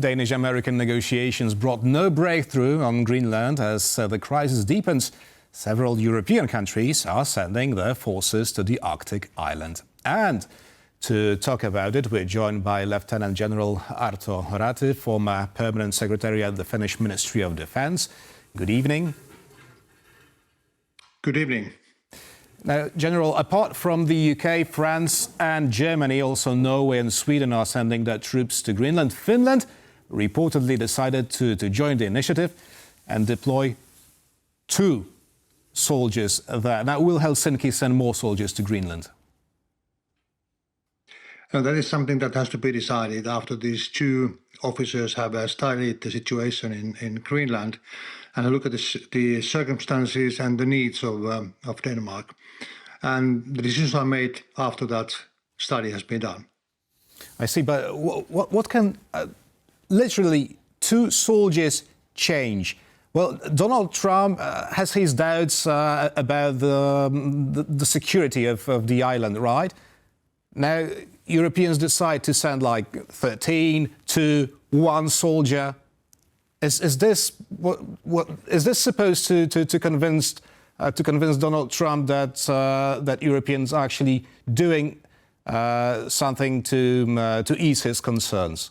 Danish-American negotiations brought no breakthrough on Greenland as the crisis deepens. Several European countries are sending their forces to the Arctic island. And to talk about it, we're joined by Lieutenant General Arto Räty, former Permanent Secretary at the Finnish Ministry of Defense. Good evening. Good evening. Now, General, apart from the UK, France and Germany, also Norway and Sweden are sending their troops to Greenland. Finland reportedly decided to join the initiative and deploy 2 soldiers there. Now, will Helsinki send more soldiers to Greenland? And that is something that has to be decided after these 2 officers have studied the situation in Greenland and look at the circumstances and the needs of Denmark. And the decisions are made after that study has been done. I see, but what can literally 2 soldiers change? Well, Donald Trump has his doubts about the security of the island, right? Now, Europeans decide to send like 13 to 1 soldier. Is this supposed to convince Donald Trump that Europeans are actually doing something to ease his concerns?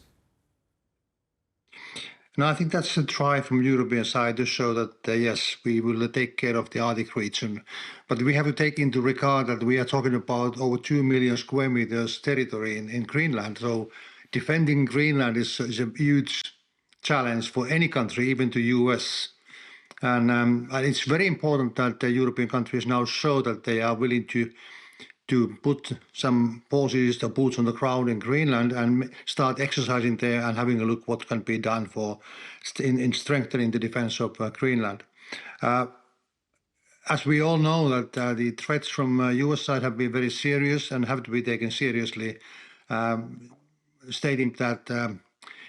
No, I think that's a try from European side to show that yes, we will take care of the Arctic region, but we have to take into regard that we are talking about over 2 million square meters territory in Greenland. So defending Greenland is a huge challenge for any country, even the US. And it's very important that the European countries now show that they are willing to put some forces, the boots on the ground in Greenland and start exercising there and having a look what can be done in strengthening the defense of Greenland. As we all know that the threats from US side have been very serious and have to be taken seriously, stating that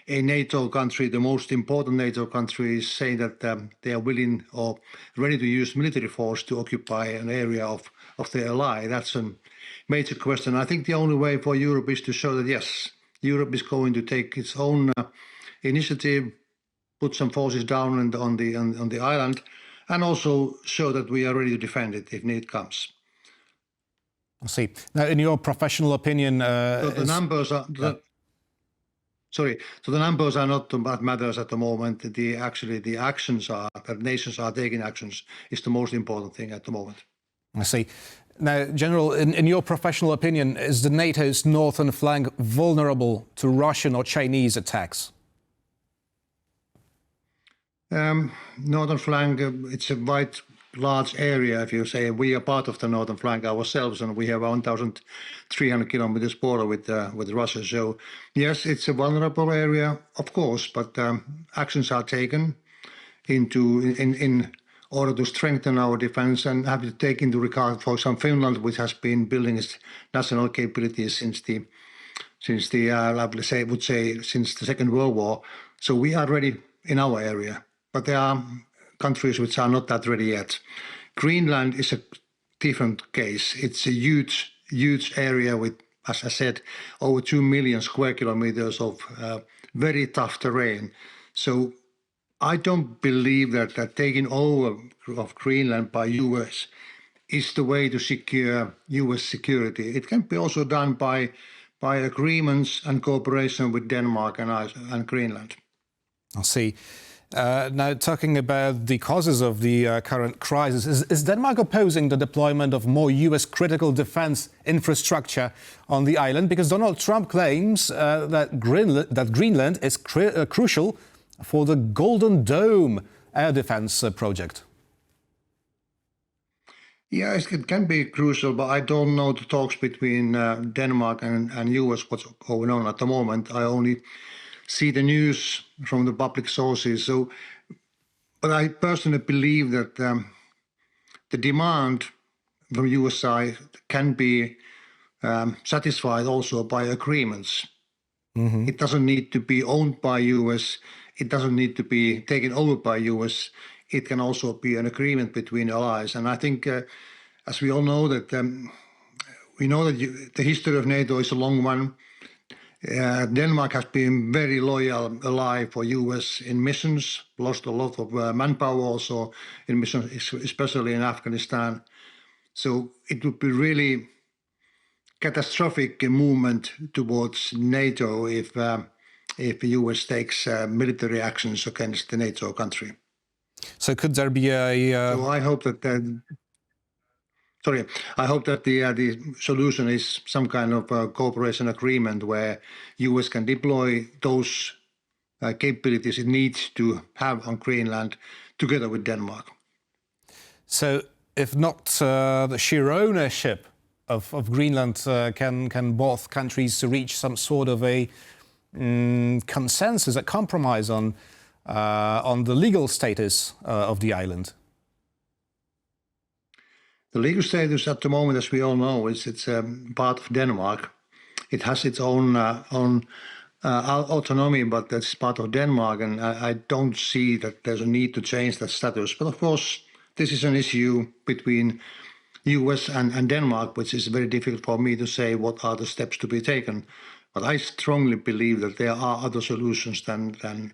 a NATO country, the most important NATO country, is saying that they are willing or ready to use military force to occupy an area of their ally. That's a major question. I think the only way for Europe is to show that, yes, Europe is going to take its own initiative, put some forces down on the island, and also show that we are ready to defend it if need comes. I see. Now, in your professional opinion... So the numbers are... Sorry, so the numbers are not what matters at the moment. Actually, the actions are, that nations are taking actions, is the most important thing at the moment. I see. Now, General, in your professional opinion, is the NATO's northern flank vulnerable to Russian or Chinese attacks? Northern flank, it's a wide, large area, if you say. We are part of the northern flank ourselves, and we have 1,300 kilometers border with Russia. So, yes, it's a vulnerable area, of course, but actions are taken in order to strengthen our defense and have to take into regard, for example, Finland, which has been building its national capabilities since the Second World War. So we are ready in our area, but there are countries which are not that ready yet. Greenland is a different case. It's a huge area with, as I said, over 2 million square kilometers of very tough terrain. So I don't believe that taking over of Greenland by US is the way to secure US security. It can be also done by agreements and cooperation with Denmark and Greenland. I see. Now, talking about the causes of the current crisis, is Denmark opposing the deployment of more US critical defense infrastructure on the island? Because Donald Trump claims that Greenland is crucial for the Golden Dome air defense project. Yes, it can be crucial, but I don't know the talks between Denmark and US, what's going on at the moment. I only see the news from the public sources. So, but I personally believe that the demand from US side can be satisfied also by agreements. Mm-hmm. It doesn't need to be owned by US. It doesn't need to be taken over by US. It can also be an agreement between allies. And I think, as we all know, that we know that the history of NATO is a long one. Denmark has been very loyal ally for US in missions, lost a lot of manpower also in missions, especially in Afghanistan. So it would be really catastrophic movement towards NATO if the US takes military actions against the NATO country. So could there be So I hope that I hope that the solution is some kind of cooperation agreement where US can deploy those capabilities it needs to have on Greenland together with Denmark. So if not the sheer ownership of Greenland, can both countries reach some sort of a consensus, a compromise on the legal status of the island? The legal status at the moment, as we all know, is it's part of Denmark. It has its own autonomy, but that's part of Denmark, and I don't see that there's a need to change that status. But of course, this is an issue between US and Denmark, which is very difficult for me to say what are the steps to be taken. But I strongly believe that there are other solutions than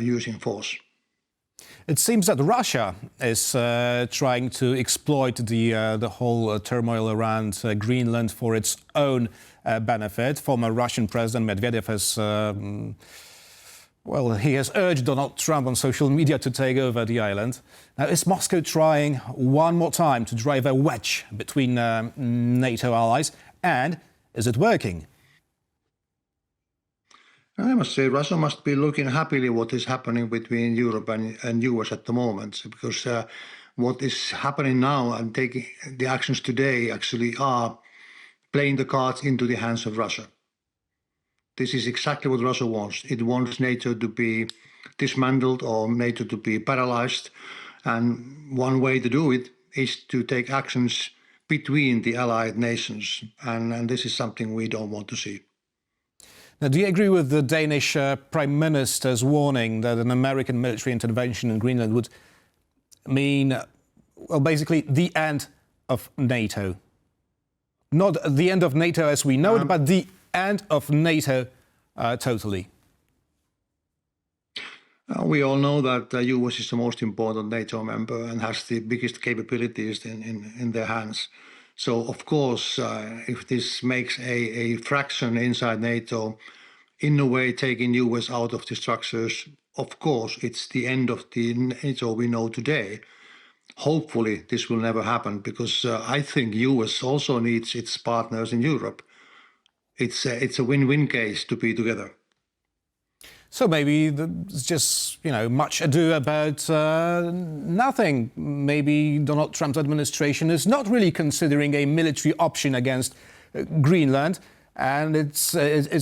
using force. It seems that Russia is trying to exploit the whole turmoil around Greenland for its own benefit. Former Russian President Medvedev has, he has urged Donald Trump on social media to take over the island. Now, is Moscow trying one more time to drive a wedge between NATO allies, and is it working? I must say Russia must be looking happily what is happening between Europe and US at the moment, because what is happening now and taking the actions today actually are playing the cards into the hands of Russia. This is exactly what Russia wants. It wants NATO to be dismantled or NATO to be paralyzed. And one way to do it is to take actions between the allied nations. And this is something we don't want to see. Now, do you agree with the Danish Prime Minister's warning that an American military intervention in Greenland would mean, basically the end of NATO? Not the end of NATO as we know it, but the end of NATO totally. We all know that the US is the most important NATO member and has the biggest capabilities in their hands. So, of course, if this makes a fraction inside NATO, in a way taking US out of the structures, of course, it's the end of the NATO we know today. Hopefully, this will never happen, because I think US also needs its partners in Europe. It's a win-win case to be together. So maybe it's just, much ado about nothing. Maybe Donald Trump's administration is not really considering a military option against Greenland, and it's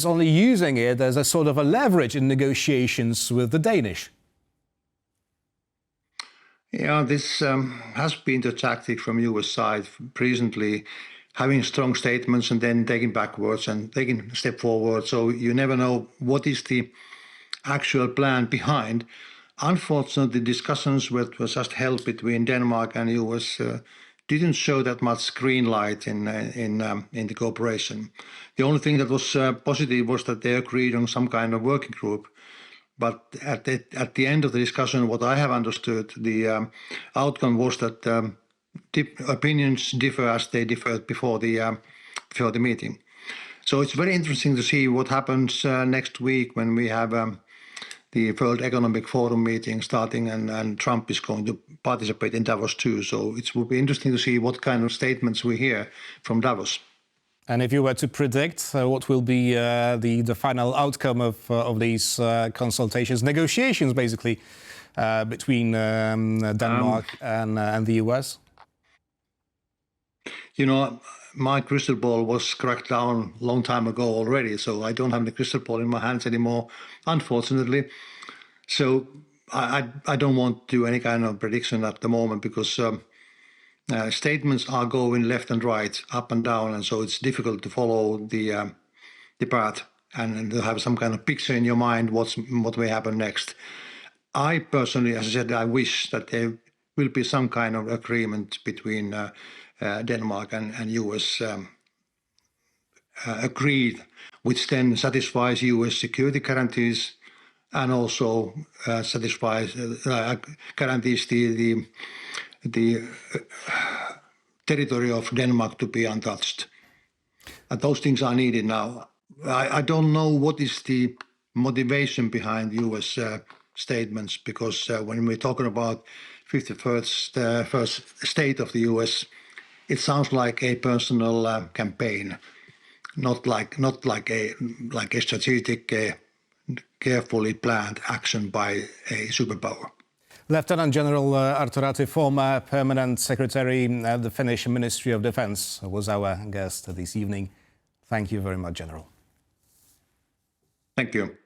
only using it as a sort of a leverage in negotiations with the Danish. Yeah, this has been the tactic from US side recently, having strong statements and then taking backwards and taking a step forward. So you never know what is the actual plan behind. Unfortunately, discussions that was just held between Denmark and US didn't show that much green light in the cooperation. The only thing that was positive was that they agreed on some kind of working group. But at the end of the discussion, what I have understood, the outcome was that opinions differ as they differed before the meeting. So it's very interesting to see what happens next week when we have the World Economic Forum meeting starting, and Trump is going to participate in Davos too. So it will be interesting to see what kind of statements we hear from Davos. And if you were to predict what will be the final outcome of these consultations, negotiations basically, between Denmark and the US? My crystal ball was cracked down a long time ago already, so I don't have the crystal ball in my hands anymore, unfortunately. So I don't want to do any kind of prediction at the moment, because statements are going left and right, up and down, and so it's difficult to follow the path and to have some kind of picture in your mind what may happen next. I personally, as I said, I wish that there will be some kind of agreement between Denmark and US agreed, which then satisfies US security guarantees and also guarantees the territory of Denmark to be untouched. And those things are needed now. I don't know what is the motivation behind US statements, because when we're talking about 51st first state of the US, it sounds like a personal campaign, not like a strategic, carefully planned action by a superpower. Lieutenant General Arto Räty, former permanent secretary at the Finnish Ministry of Defense, was our guest this evening. Thank you very much, General. Thank you.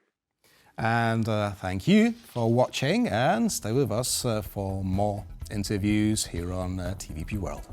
And thank you for watching, and stay with us for more interviews here on TVP World.